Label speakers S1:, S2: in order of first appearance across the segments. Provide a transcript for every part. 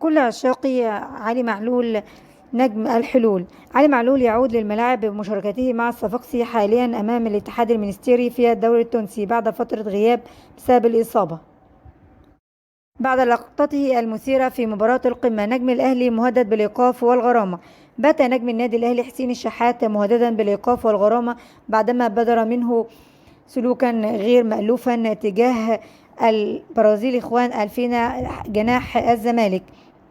S1: كل عشاقي علي معلول نجم الحلول. علي معلول يعود للملاعب بمشاركته مع الصفاقسي حاليا أمام الاتحاد المنستيري في الدوري التونسي بعد فترة غياب بسبب الإصابة. بعد لقطته المثيرة في مباراة القمة، نجم الأهلي مهدد بالإيقاف والغرامة. بات نجم النادي الأهلي حسين الشحات مهددا بالإيقاف والغرامة بعدما بدر منه سلوكا غير مألوفا تجاه البرازيلي خوان ألفينا جناح الزمالك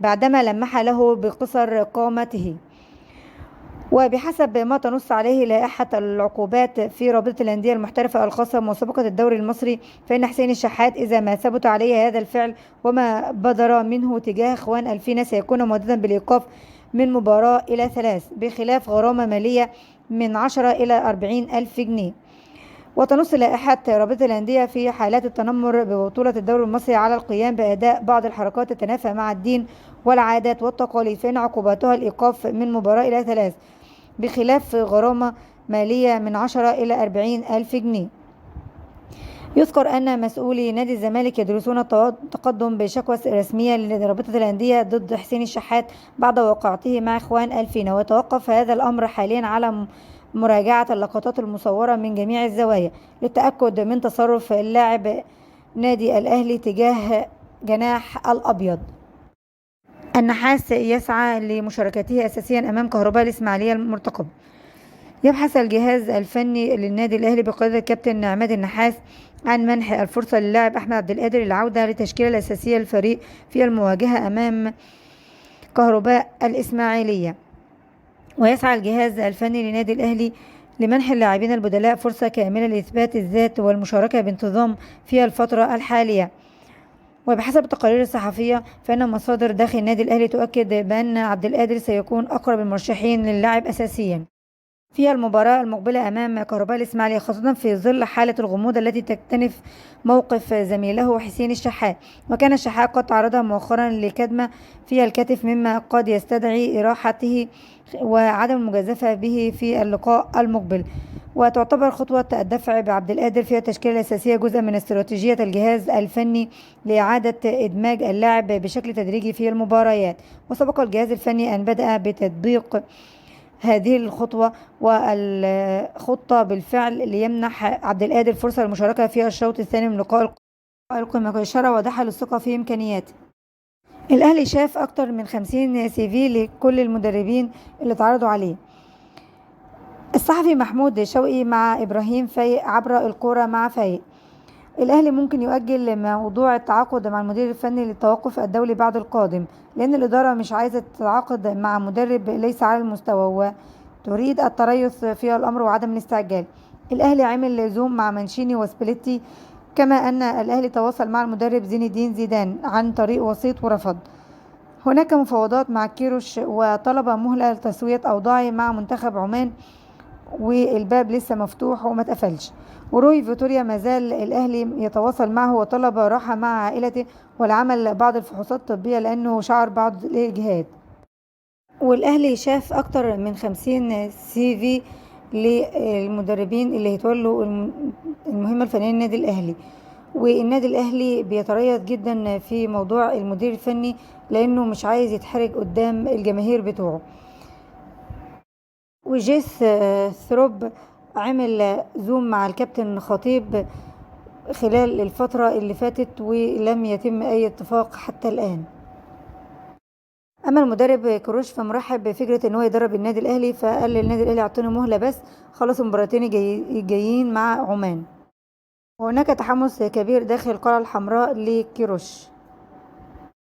S1: بعدما لمح له بقصر قامته. وبحسب ما تنص عليه لائحة العقوبات في رابطة الأندية المحترفة الخاصة بمسابقة الدوري المصري، فإن حسين الشحات إذا ما ثبت عليه هذا الفعل وما بدر منه تجاه خوان ألفينا سيكون مهددا بالإيقاف من مباراة إلى 3، بخلاف غرامة مالية من 10 إلى 40 ألف جنيه. وتنص لائحة رابطة الأندية في حالات التنمر ببطولة الدوري المصري على القيام بأداء بعض الحركات تتنافى مع الدين والعادات والتقاليد، فإن عقوباتها الإيقاف من مباراة إلى 3، بخلاف غرامة مالية من 10 إلى 40 ألف جنيه. يذكر أن مسؤولي نادي الزمالك يدرسون التقدم بشكوى رسمية لرابطة الأندية ضد حسين الشحات بعد وقعته مع إخوان ألفينا، وتوقف هذا الأمر حاليا على مراجعة اللقطات المصورة من جميع الزوايا للتأكد من تصرف اللاعب نادي الأهلي تجاه جناح الأبيض. النحاس يسعى لمشاركته أساسيا أمام كهرباء الإسماعيلية المرتقب. يبحث الجهاز الفني للنادي الأهلي بقيادة الكابتن عماد النحاس عن منح الفرصة للاعب أحمد عبد القادر للعودة للتشكيلة الأساسية للفريق في المواجهة أمام كهرباء الإسماعيلية. ويسعى الجهاز الفني لنادي الأهلي لمنح اللاعبين البدلاء فرصة كاملة لإثبات الذات والمشاركة بانتظام في الفترة الحالية. وبحسب التقارير الصحفية فإن مصادر داخل النادي الأهلي تؤكد بأن عبد القادر سيكون أقرب المرشحين للعب أساسيا في المباراة المقبلة أمام كهرباء الإسماعيلية، خاصة في ظل حالة الغموض التي تكتنف موقف زميله حسين الشحات. وكان الشحات قد تعرض مؤخرا لكدمة في الكتف مما قد يستدعي إراحته وعدم المجازفة به في اللقاء المقبل. وتعتبر خطوة الدفع بعبد القادر في التشكيلة الأساسية جزء من استراتيجية الجهاز الفني لإعادة إدماج اللاعب بشكل تدريجي في المباريات. وسبق الجهاز الفني أن بدأ بتطبيق هذه الخطوة والخطة بالفعل ليمنح عبد القادر فرصة للمشاركة في الشوط الثاني من لقاء القمة، إشارة واضحة للثقة في إمكانياته. الأهلي شاف أكثر من 50 CV لكل المدربين اللي تعرضوا عليه. الصحفي محمود شوقي مع إبراهيم فايق عبر الكرة مع فايق. الأهلي ممكن يؤجل موضوع التعاقد مع المدير الفني للتوقف الدولي بعد القادم، لأن الإدارة مش عايزة تتعاقد مع مدرب ليس على المستوى وتريد التريث في الأمر وعدم الاستعجال. الأهلي عمل زوم مع مانشيني وسبليتي، كما أن الأهلي تواصل مع المدرب زين الدين زيدان عن طريق وسيط ورفض. هناك مفاوضات مع كيروش وطلب مهلة لتسوية أوضاعه مع منتخب عمان، والباب لسه مفتوح وما اتقفلش. وروي فيتوريا مازال الأهلي يتواصل معه وطلب راحة مع عائلته والعمل بعض الفحوصات الطبية لأنه شعر بعض الإجهاد. والأهلي شاف أكتر من 50 CV للمدربين اللي هيتولوا المهمة الفنية للنادي الأهلي. والنادي الأهلي بيتريث جدا في موضوع المدير الفني لأنه مش عايز يتحرج قدام الجماهير بتوعه. وجيس ثروب عمل زوم مع الكابتن خطيب خلال الفترة اللي فاتت ولم يتم أي اتفاق حتى الآن. أما المدرب كروش فمرحب بفكرة أنه يدرب النادي الأهلي، فقال للنادي الأهلي اعطوني مهلة بس خلصوا المباراتين الجايين مع عمان. وهناك تحمس كبير داخل القلعة الحمراء لكيروش.